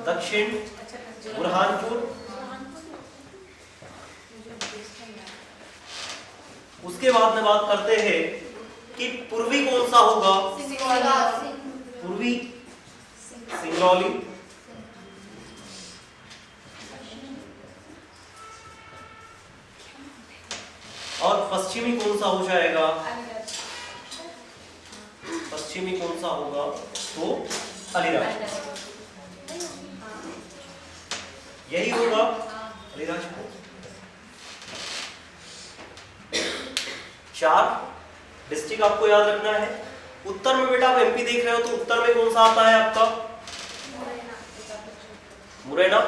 दक्षिण बुरहानपुर, उसके बाद में बात करते हैं कि पूर्वी कौन सा होगा, पूर्वी सिंगरौली, और पश्चिमी कौन सा हो जाएगा, पश्चिमी कौन सा होगा तो अलीराजपुर, यही होगा अलीराजपुर। 4 डिस्ट्रिक्ट आपको याद रखना है। उत्तर में बेटा आप एमपी देख रहे हो तो उत्तर में कौन सा आता है आपका, मुरैना।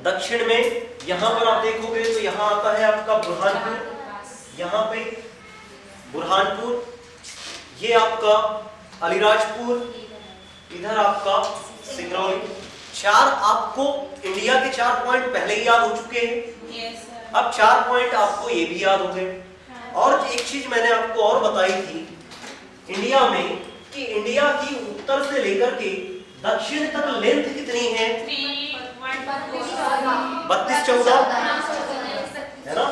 दक्षिण में यहां पर आप देखोगे तो यहां आता है आपका बुरहानपुर, यहां पे बुरहानपुर, ये आपका अलीराजपुर, इधर आपका सिंगरौली। 4 आपको इंडिया के 4 पॉइंट पहले ही याद हो चुके हैं। अब 4 पॉइंट आपको ये भी याद हो गए। और एक चीज मैंने आपको और बताई थी इंडिया में कि इंडिया की उत्तर से लेकर के दक्षिण तक लेंथ कितनी है, 32-14 है ना,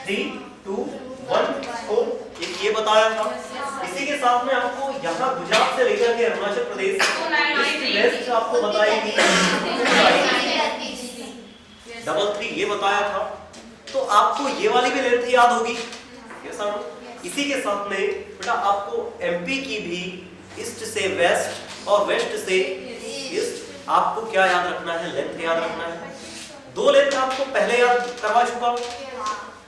3, 2, 1, 4, ये बताया था। इसी के साथ में आपको यहाँ गुजरात से लेकर के अरुणाचल प्रदेश वेस्ट आपको बताएगी 333 ये बताया था। तो आपको ये वाली भी लेंथ याद होगी। इसी के साथ में बेटा आपको एमपी की भी ईस्ट से वेस्ट और वेस्ट से ईस्ट आपको क्या याद रखना है, लेंथ याद रखना है। 2 लेंथ आपको पहले याद करवा चुका।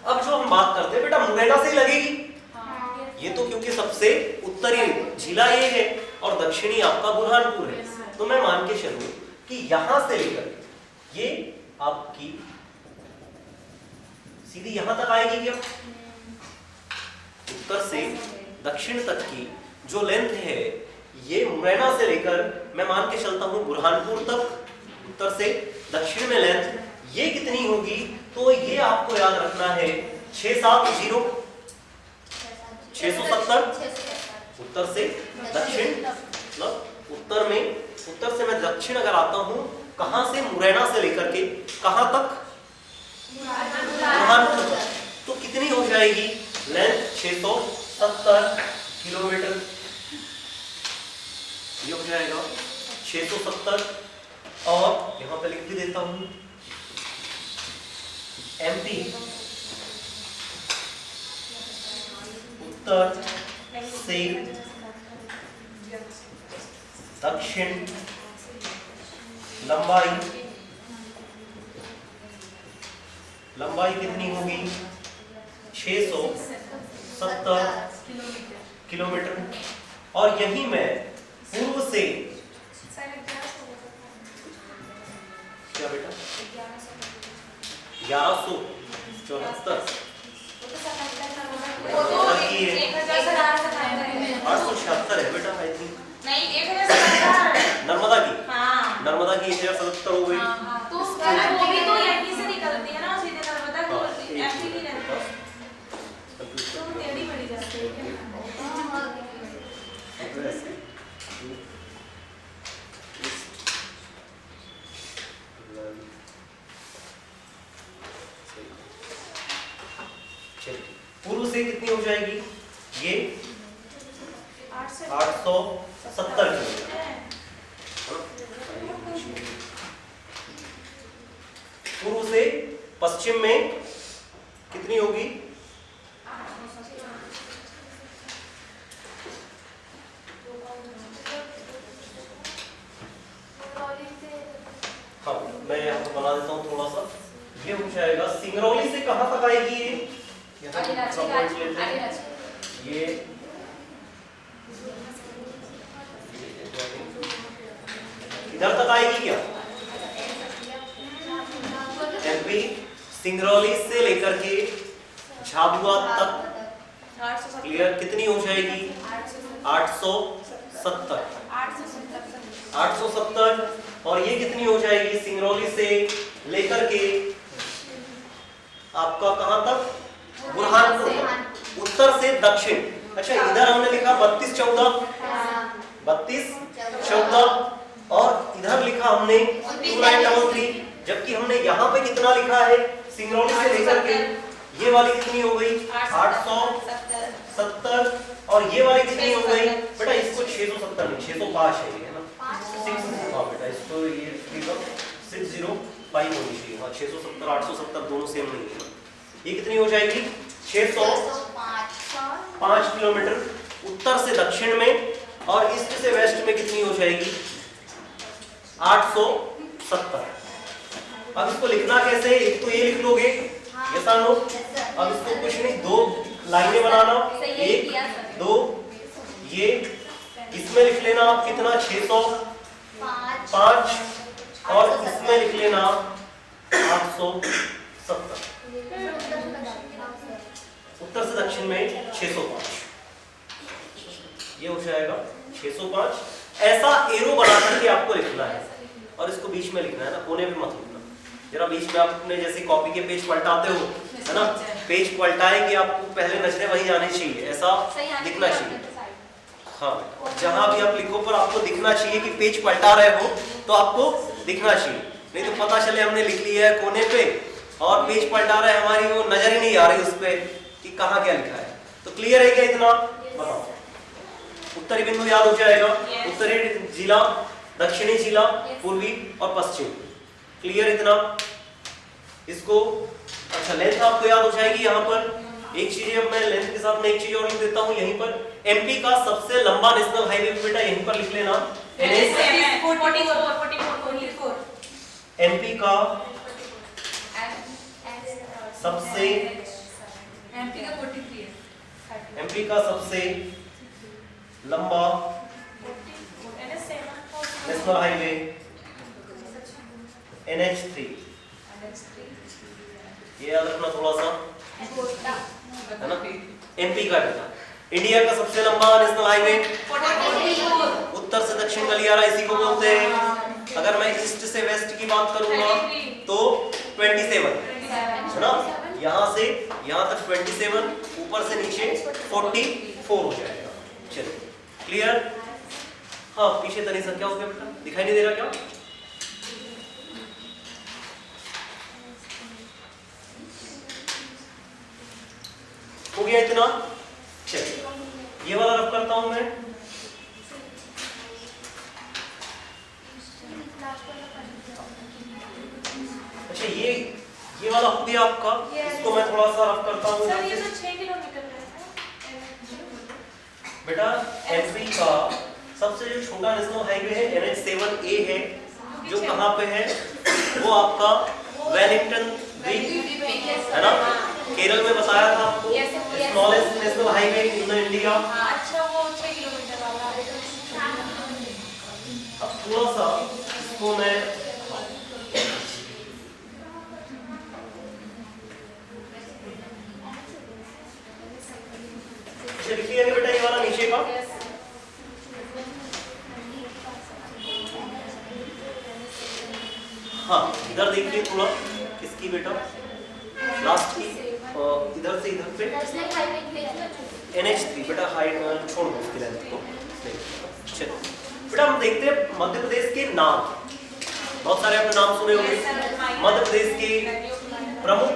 अब जो हम बात करते हैं बेटा मुरैना से ही लगेगी, ये तो क्योंकि सबसे उत्तरी जिला ये है और दक्षिणी आपका बुरहानपुर है, तो मैं मान के चलूं कि यहां से लेकर ये आपकी सीधी यहां तक आएगी क्या, उत्तर से दक्षिण तक की जो लेंथ है ये मुरैना से लेकर मैं मान के चलता हूं बुरहानपुर तक, उत्तर से दक्षिण में लेंथ ये कितनी होगी, तो ये आपको याद रखना है 670 670 उत्तर से दक्षिण, मतलब उत्तर से मैं दक्षिण अगर आता हूं कहां से, मुरैना से लेकर के कहां तक, बुरहानपुर तक, तो कितनी हो जाएगी लेंथ 670 किलोमीटर, ये हो जाएगा 670। और यहां पे लिख भी देता हूं एमपी उत्तर से दक्षिण लंबाई कितनी होगी 670 किलोमीटर। और यही मैं पूर्व से क्या बेटा 1174 876 है बेटा, आई थिंक नर्मदा की, नर्मदा की 1077 हो गई। तो वो भी तो यहीं से निकलती है ना, सीधे नर्मदा को ऐसे ही रहती है, तो टेढ़ी पड़ी जाती है। पूर्व से कितनी हो जाएगी ये 870 किलोमीटर। पूर्व से पश्चिम में कितनी होगी, हाँ मैं आपको बना देता हूँ थोड़ा सा, ये हो जाएगा सिंगरौली से कहां तक आएगी ये, ये इधर तक आएगी क्या, एमपी सिंगरौली से लेकर के झाबुआ तक क्लियर कितनी हो जाएगी 870 और ये कितनी हो जाएगी सिंगरौली से लेकर के आपका कहां तक, बुरहानपुर, उत्तर से दक्षिण। अच्छा इधर हमने लिखा 32-14 और इधर लिखा हमने 2933, जबकि हमने यहाँ पे कितना लिखा है सिंगरौली से लेकर के, ये वाली कितनी हो गई 870, और ये वाली कितनी हो गई बेटा, इसको 670 नहीं 605 है ये ना, 6 हाँ बेटा इसको ये 605 होनी चाहिए, हाँ 670 870 दोनों सेम नहीं है ना, ये कितनी हो जाएगी 605 किलोमीटर उत्तर से दक्षिण में, और ईस्ट से वेस्ट में कितनी हो जाएगी 870। अब इसको लिखना कैसे है, एक तो ये लिख लोगे यस और नो, अब इसको कुछ नहीं, दो लाइनें बनाना, एक दो, ये इसमें लिख लेना आप कितना 605, और इसमें लिख लेना 870, उत्तर से दक्षिण में 605, ये हो जाएगा 605। ऐसा एरो बना करके आपको लिखना है, और इसको बीच में लिखना है ना, कोने पे मत लिखना, जरा बीच में आप अपने जैसे कॉपी के पेज पलटाते हो है ना, पेज पलटाएंगे आपको पहले नजरें वहीं आनी चाहिए, ऐसा दिखना चाहिए। हाँ, जहां भी आप लिखो पर आपको दिखना चाहिए कि पेज पलटा रहे हो तो आपको दिखना चाहिए, नहीं तो पता चले हमने लिख लिया है कोने पे और पेज पलटा रहे हमारी वो नजर ही नहीं आ रही उस पे कि कहाँ क्या लिखा है। तो क्लियर है क्या इतना? बताओ। उत्तरी बिंदु याद हो जाएगा, उत्तरी जिला, दक्षिणी जिला, पूर्वी और पश्चिम। क्लियर इतना? इसको अच्छा लेंथ आपको याद हो जाएगी। यहाँ पर एक चीज अब मैं लेंथ के साथ में एक चीज और लिख देता हूँ, यहीं पर एमपी का सबसे लंबा नेशनल हाईवे बेटा यहीं पर लिख लेना, एमपी का सबसे लंबा नेशनल हाईवे NH3, ये याद रखना थोड़ा सा है ना। एमपी का बेटा इंडिया का सबसे लंबा नेशनल हाईवे उत्तर से दक्षिण गलियारा इसी को बोलते हैं। अगर मैं ईस्ट से वेस्ट की बात करूंगा तो 27 है ना, यहाँ से यहाँ तक 27, ऊपर से नीचे 44 हो जाएगा। चलो क्लियर? हाँ पीछे तनी सा क्या हो गया बेटा, दिखाई नहीं दे रहा क्या? हो गया इतना? चलिए ये वाला रफ करता हूं मैं। अच्छा ये वाला हो गया आपका, इसको मैं थोड़ा सा रफ करता हूं। सर ये तो 6 किलोमीटर है बेटा। एमपी का सबसे जो छोटा नेशनल हाईवे है NH7A है, जो कहाँ पे है वो आपका वेलिंगटन द्वीप है ना, केरल में बताया था आपको। Smallest national highway in India. अच्छा वो 6 किलोमीटर वाला है। अब थोड़ा सा इसको मैं लिखिए बेटा ये वाला नीचे का। हाँ इधर देखिए थोड़ा इसकी बेटा लास्ट की इधर से इधर पे NH3 बेटा हाइट छोड़ दो उसकी लेंथ को। चलो बेटा हम देखते हैं मध्य प्रदेश के नाम। बहुत सारे आपने नाम सुने होंगे मध्य प्रदेश के प्रमुख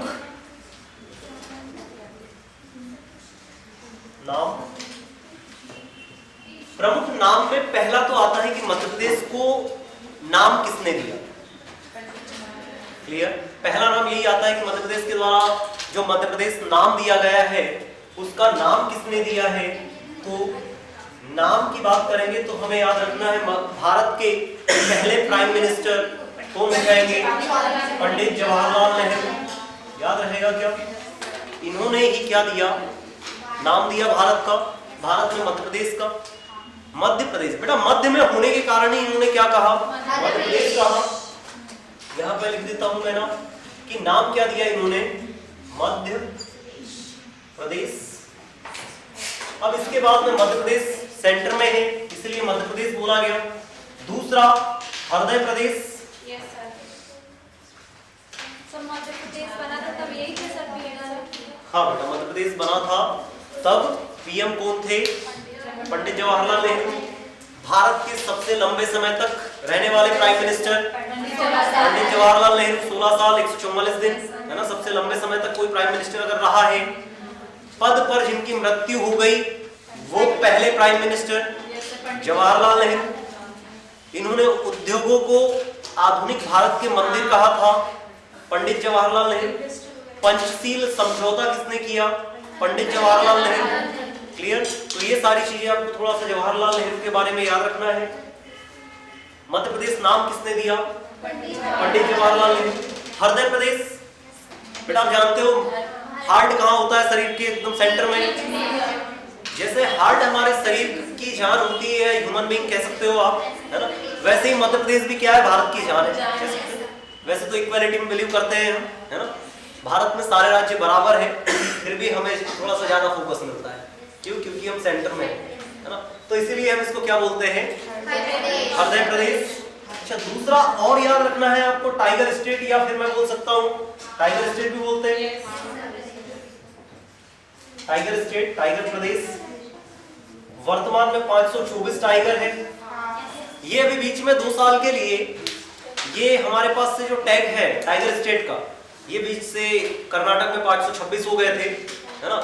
नाम। प्रमुख नाम में पहला तो आता है कि मध्य प्रदेश को नाम किसने दिया। क्लियर? पहला नाम यही आता है कि मध्य प्रदेश के द्वारा जो मध्य प्रदेश नाम दिया गया है उसका नाम किसने दिया है। तो नाम की बात करेंगे तो हमें याद रखना है भारत के पहले प्राइम मिनिस्टर कौन हो जाएंगे? पंडित जवाहरलाल नेहरू। याद रहेगा क्या? इन्होंने ही क्या दिया? नाम दिया भारत का, भारत में मध्य प्रदेश का। मध्य प्रदेश बेटा मध्य में होने के कारण ही इन्होंने क्या कहा? मध्य प्रदेश कहा। यहाँ पे लिख देता हूं मैं ना कि नाम क्या दिया इन्होंने? मध्य प्रदेश। अब इसके बाद में मध्य प्रदेश सेंटर में है इसलिए मध्य प्रदेश बोला गया। दूसरा हृदय प्रदेश। Yes sir. Sir Madhya Pradesh बना था तब यही थे सर पीएम। हाँ बेटा मध्य प्रदेश बना था तब पीएम कौन थे? पंडित जवाहरलाल नेहरू। भारत के सबसे लंबे समय तक रहने वाले प्राइम मिनिस्टर पंडित जवाहरलाल नेहरू 16 साल 144 दिन, है ना, सबसे लंबे समय तक कोई प्राइम मिनिस्टर अगर रहा है। पद पर जिनकी मृत्यु हो गई वो पहले प्राइम मिनिस्टर जवाहरलाल नेहरू। इन्होंने उद्योगों को आधुनिक भारत के मंदिर कहा था, पंडित जवाहरलाल नेहरू। पंचशील समझौता किसने किया? पंडित जवाहरलाल नेहरू। क्लियर? तो ये सारी चीजें आपको थोड़ा सा जवाहरलाल नेहरू के बारे में याद रखना है। मध्य प्रदेश नाम किसने दिया? पंडित जवाहरलाल नेहरू। हृदय प्रदेश, बेटा आप जानते हो हार्ट कहाँ होता है शरीर के एकदम सेंटर में? जैसे हार्ट हमारे शरीर की जान होती है, ह्यूमन बीइंग कह सकते हो आप, है ना, वैसे ही मध्य प्रदेश भी क्या है? भारत की जान है। वैसे तो इक्वालिटी में बिलीव करते हैं हम, है ना, भारत में सारे राज्य बराबर है, फिर भी हमें थोड़ा सा ज्यादा फोकस मिलता है। क्यों? क्योंकि हम सेंटर में है ना, तो इसीलिए हम इसको क्या बोलते हैं? हृदय प्रदेश। अच्छा, दूसरा और याद रखना है आपको, टाइगर स्टेट, या फिर मैं बोल सकता हूँ टाइगर स्टेट भी बोलते हैं, टाइगर स्टेट, टाइगर प्रदेश। वर्तमान में 524 टाइगर है। ये अभी बीच में 2 साल के लिए ये हमारे पास से जो टैग है टाइगर स्टेट का, ये बीच से कर्नाटक में 526 हो गए थे, है ना,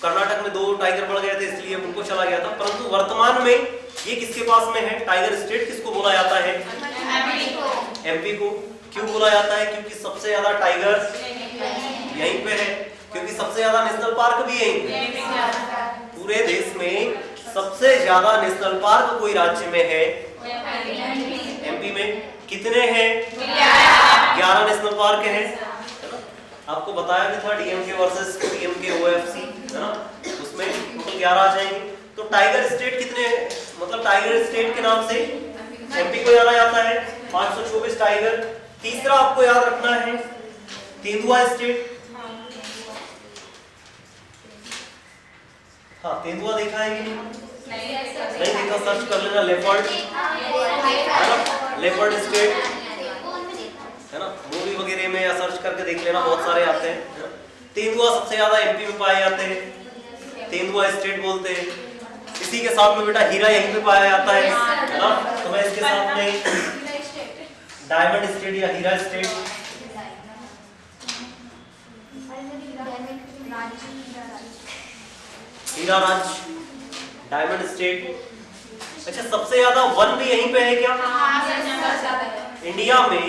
कर्नाटक में 2 टाइगर बढ़ गए थे इसलिए उनको चला गया था। परंतु वर्तमान में ये किसके पास में है? टाइगर स्टेट किसको बोला जाता है? एमपी को। क्यों बोला जाता है? क्योंकि सबसे ज्यादा टाइगर यहीं पे है, क्योंकि सबसे ज्यादा नेशनल पार्क भी यहीं पे। पूरे देश में सबसे ज्यादा नेशनल पार्क कोई राज्य में है? एमपी में। कितने हैं? 11 नेशनल पार्क हैं। आपको बताया भी था डीएमके वर्सेस डीएमके ओएफसी, है ना, उसमें टोटल 11 आ जाएंगे। तो टाइगर स्टेट कितने, मतलब टाइगर स्टेट के नाम से एमपी को जाना जाता है, 524 टाइगर। तीसरा आपको याद रखना है तेंदुआ स्टेट। हाँ, तेंदुआ देखा है कि नहीं देखा? सर्च कर लेना, लेपर्ड, है ना, लेपर्ड स्टेट, है ना, मूवी वगैरह में या सर्च करके देख लेना, बहुत सारे आते हैं। तेंदुआ सबसे ज्यादा एमपी में पाए जाते हैं, तेंदुआ स्टेट बोलते हैं। इसी के साथ में बेटा हीरा यहीं पे पाया जाता है ना, तो मैं इसके साथ में डायमंड स्टेट या हीरा स्टेट, हीरा राज्य, डायमंड स्टेट। अच्छा, सबसे ज्यादा वन भी यहीं पे है क्या? इंडिया में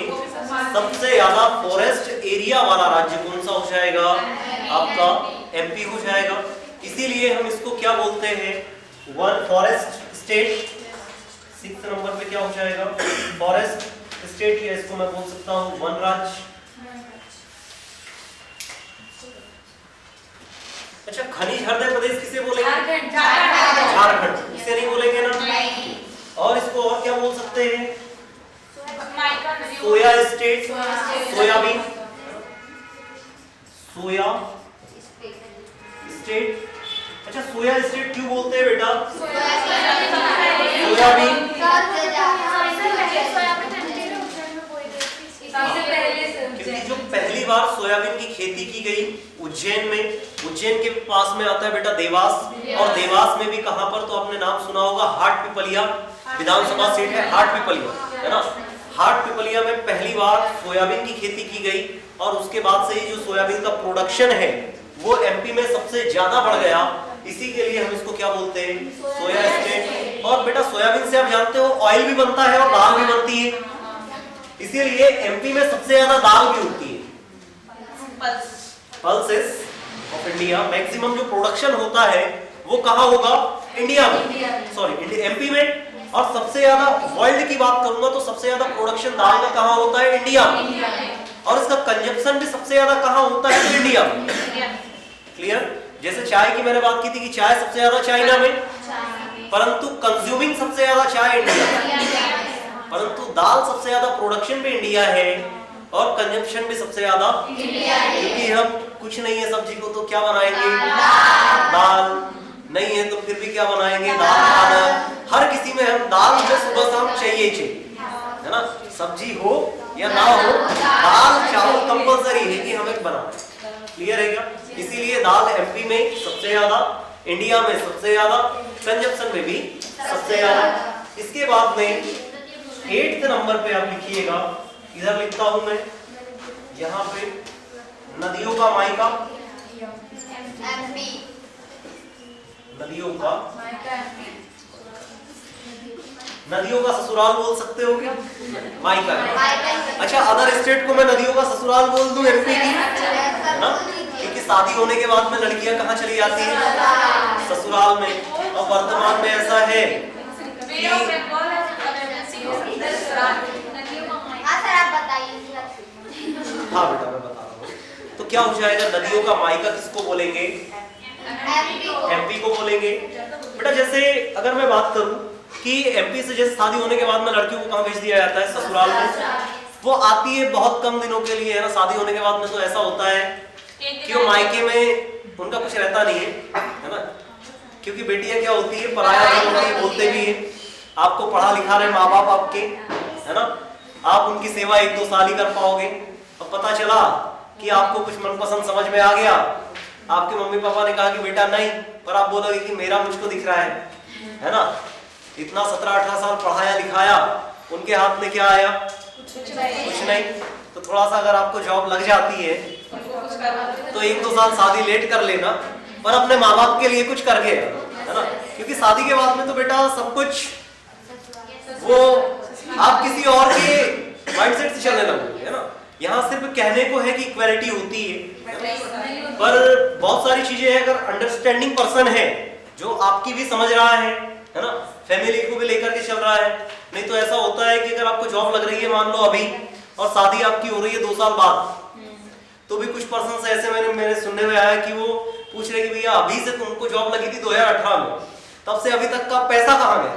सबसे ज्यादा फॉरेस्ट एरिया वाला राज्य कौन सा हो जाएगा? आपका एमपी हो जाएगा। इसीलिए हम इसको क्या बोलते हैं? One forest state. 6 नंबर पे क्या हो जाएगा? फॉरेस्ट स्टेट, या इसको मैं बोल सकता हूँ वन राज्य। अच्छा, खनिज हृदय प्रदेश किसे बोलेंगे? झारखंड। इसे नहीं बोलेंगे ना? नहीं। और इसको और क्या बोल सकते हैं? Soya state, soybean, soya state. अच्छा, सोया स्टेट क्यों बोलते हैं बेटा? सोयाबीन। क्योंकि जो पहली बार सोयाबीन की खेती की गई उज्जैन में, उज्जैन के पास में आता है बेटा देवास, और देवास में भी कहां पर? तो आपने नाम सुना होगा, हाट पिपलिया विधानसभा सीट है, हाट पिपलिया, है ना। हाट पिपलिया में पहली बार सोयाबीन की खेती की गई, और उसके बाद से ही जो सोयाबीन का प्रोडक्शन है वो एमपी में सबसे ज्यादा बढ़ गया। इसी के लिए हम इसको क्या बोलते हैं? Soya state. और बेटा सोयाबीन से आप जानते हो ऑयल भी बनता है और दाल भी बनती है, इसीलिए एमपी में सबसे ज्यादा दाल भी होती है। पल्सेस ऑफ इंडिया, मैक्सिमम जो प्रोडक्शन होता है वो कहाँ होगा? इंडिया में, सॉरी एमपी में। और सबसे ज्यादा वर्ल्ड की बात करूंगा तो सबसे ज्यादा प्रोडक्शन दाल का कहाँ होता है? इंडिया में। और इसका कंजप्शन भी सबसे ज्यादा कहाँ होता है? तो इंडिया में। क्लियर? जैसे चाय की मैंने बात की थी कि चाय सबसे ज्यादा चाइना में, परंतु कंज्यूमिंग सबसे ज्यादा चाय इंडिया में, परंतु दाल सबसे ज्यादा प्रोडक्शन भी इंडिया है और कंजप्शन भी सबसे ज्यादा इंडिया है। क्योंकि हम कुछ नहीं है सब्जी को तो क्या बनाएंगे? दाल। नहीं है तो फिर भी क्या बनाएंगे? दाल खाना। हर किसी में हम दाल जो सुबह शाम चाहिए, है ना, सब्जी हो या ना हो, दाल चावल कंपलसरी है कि हमें बनाना। क्लियर है क्या? इसीलिए दाल एमपी में सबसे ज्यादा, इंडिया में सबसे ज्यादा, कंजप्शन में भी सबसे ज्यादा। इसके बाद में 8th नंबर पे आप लिखिएगा, इधर लिखता हूं मैं, यहाँ पे नदियों का मायका, नदियों का ससुराल बोल सकते हो क्या? मायका है। अच्छा, अदर स्टेट को मैं नदियों का ससुराल बोल दूं एमपी की, है ना? क्योंकि शादी होने के बाद में लड़कियां कहाँ चली जाती हैं? ससुराल में। और वर्तमान में ऐसा है कि हाँ बेटा मैं बता रहा हूँ। तो क्या हो जाएगा, नदियों का मायका किसको बोलेंगे? एमपी को बोलेंगे। बेटा जैसे अगर मैं बात करूं कि एमपी से जैसे शादी होने के बाद में लड़कियों को कहाँ भेज दिया जाता है? ससुराल में। वो आती है बहुत कम दिनों के लिए, है ना? शादी होने के बाद में तो ऐसा होता है कि वो मायके में उनका कुछ रहता नहीं है ना? क्योंकि बेटियां क्या होती है, पराया धन होती है, बोलते भी है। आपको पढ़ा लिखा रहे माँ बाप आपके, है ना? आप उनकी सेवा 1-2 साल ही कर पाओगे। अब पता चला कि आपको कुछ मनपसंद समझ में आ गया, आपके मम्मी पापा ने कहा कि बेटा नहीं, पर आप बोलोगे कि मेरा मुझको दिख रहा है ना? इतना 17-18 साल पढ़ाया लिखाया, उनके हाथ में क्या आया? कुछ नहीं। तो थोड़ा सा अगर आपको जॉब लग जाती है तो 1-2 साल शादी लेट कर लेना, पर अपने माँ बाप के लिए कुछ करके, है ना? क्योंकि शादी के बाद में तो बेटा सब कुछ वो आप किसी और के माइंडसेट से चलने लगोगे, है ना? यहाँ सिर्फ कहने को है कि इक्वालिटी होती है, पर बहुत सारी चीजें हैं। अगर अंडरस्टैंडिंग पर्सन है जो आपकी भी समझ रहा है ना? फैमिली को भी लेकर के चल रहा है। नहीं तो ऐसा होता है कि अगर आपको जॉब लग रही है मान लो अभी, और शादी आपकी हो रही है 2 साल बाद, तो भी कुछ पर्सन ऐसे मैंने सुनने में आया कि वो पूछ रहे कि भैया अभी से तुमको जॉब लगी थी 2018 में, तब से अभी तक का पैसा कहाँ गया?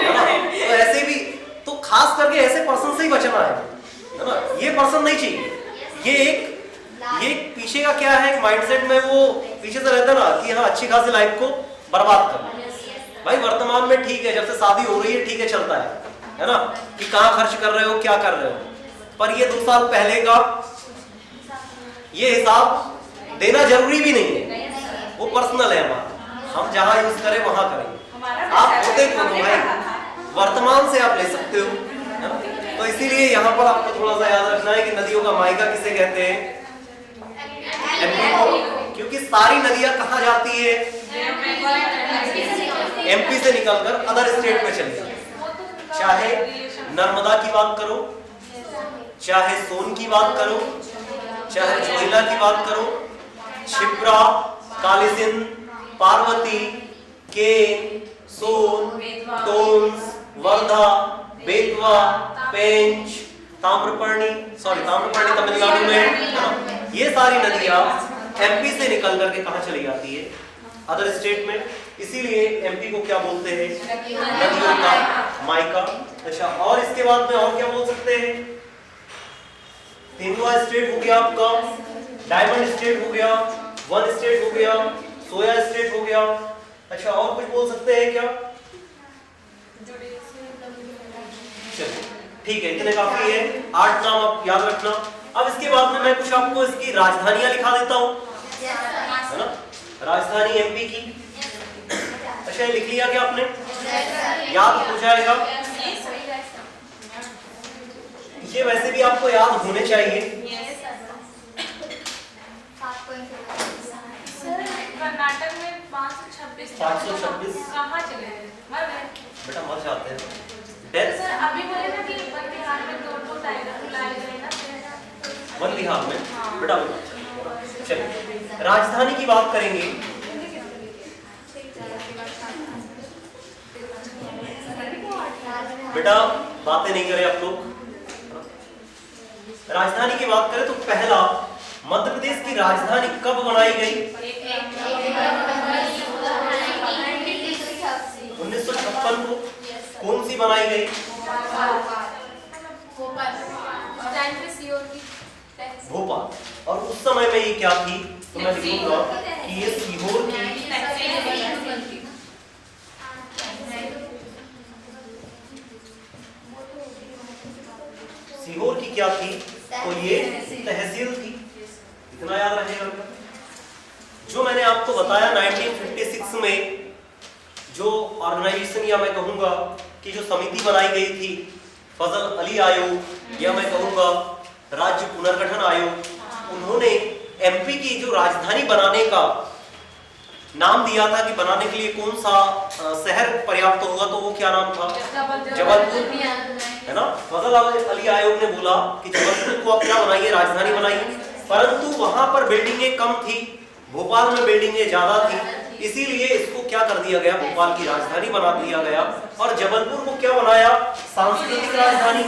है ना? तो ऐसे भी, तो खास करके ऐसे पर्सन से ही बचना है ना? ये पर्सन नहीं चाहिए। ये पीछे का क्या है माइंडसेट में, वो पीछे से रहता ना कि हाँ अच्छी खासी लाइफ को बर्बाद कर। भाई वर्तमान में ठीक है, जब से शादी हो रही है ठीक है, चलता है ना? कि कहाँ खर्च कर रहे हो, क्या कर रहे हो, पर ये 2 साल पहले का ये हिसाब देना जरूरी भी नहीं है, वो पर्सनल है हमारा। हम जहाँ यूज करें वहां करें। आप होते कौन हो भाई? वर्तमान से आप ले सकते हो, है ना? तो इसीलिए यहाँ पर आपको थोड़ा सा याद रखना है कि नदियों का मायका किसे कहते हैं? एमपी को। क्योंकि सारी नदियां कहाँ जाती है? एमपी से निकलकर अदर स्टेट में चली जाती है। चाहे नर्मदा की बात करो, चाहे सोन की बात करो, चाहे जोहिला की बात करो, क्षिप्रा, कालीसिंध, पार्वती, केन, सोन, टोन्स, वर्धा, बेतवा, पेंच, ताम्रपर्णी तमिलनाडु में है ना? ये सारी नदियां एमपी से निकल करके कहां चली जाती है? अदर स्टेट में। इसीलिए एमपी को क्या बोलते हैं? नदियों का मायका। अच्छा, और इसके बाद में और क्या बोल सकते हैं? तेंदुआ स्टेट हो गया आपका, डायमंड स्टेट हो गया, वन स्टेट हो गया, सोया स्टेट हो गया। अच्छा, और कुछ बोल सकते हैं क्या? चलिए ठीक है, इतने काफी है। 8 नाम आप याद रखना। अब इसके बाद में मैं कुछ आपको इसकी राजधानियां लिखा देता हूं, है ना? राजधानी एमपी की। अच्छा, लिख लिया क्या आपने? याद हो जाएगा। ये वैसे भी आपको याद होने चाहिए। कर्नाटक में 526 कहाँ चले गए? मर गए बेटा, मर जाते हैं। सर अभी बोले ना कि वन बिहार में 2 टाइगर लाए गए ना, वन बिहार में बेटा। चलिए राजधानी की बात करेंगे। बेटा बातें नहीं करें आप लोग। राजधानी की बात करें तो पहला, मध्य प्रदेश की राजधानी कब बनाई गई? 1956 को। कौन सी बनाई गई? भोपाल। और उस समय में ये क्या थी? तो मैं लिखूंगा कि ये सीहोर की क्या थी? तो ये तहसील थी। इतना याद रहेगा। जो मैंने आपको बताया 1956 में जो ऑर्गेनाइजेशन, या मैं कहूंगा कि जो समिति बनाई गई थी फजल अली आयोग या मैं कहूँगा राज्य पुनर्गठन आयोग, उन्होंने एमपी की जो राजधानी बनाने का नाम दिया था कि बनाने के लिए कौन सा शहर पर्याप्त होगा, तो वो क्या नाम था? जबलपुर, है ना। फजल अली आयोग ने बोला कि जबलपुर को आप क्या बनाइए, राजधानी बनाइए, परंतु वहां पर बिल्डिंगें कम थी, भोपाल में बिल्डिंगें ज्यादा थी, इसीलिए इसको क्या कर दिया गया, भोपाल की राजधानी बना दिया गया। और जबलपुर को क्या बनाया, सांस्कृतिक राजधानी।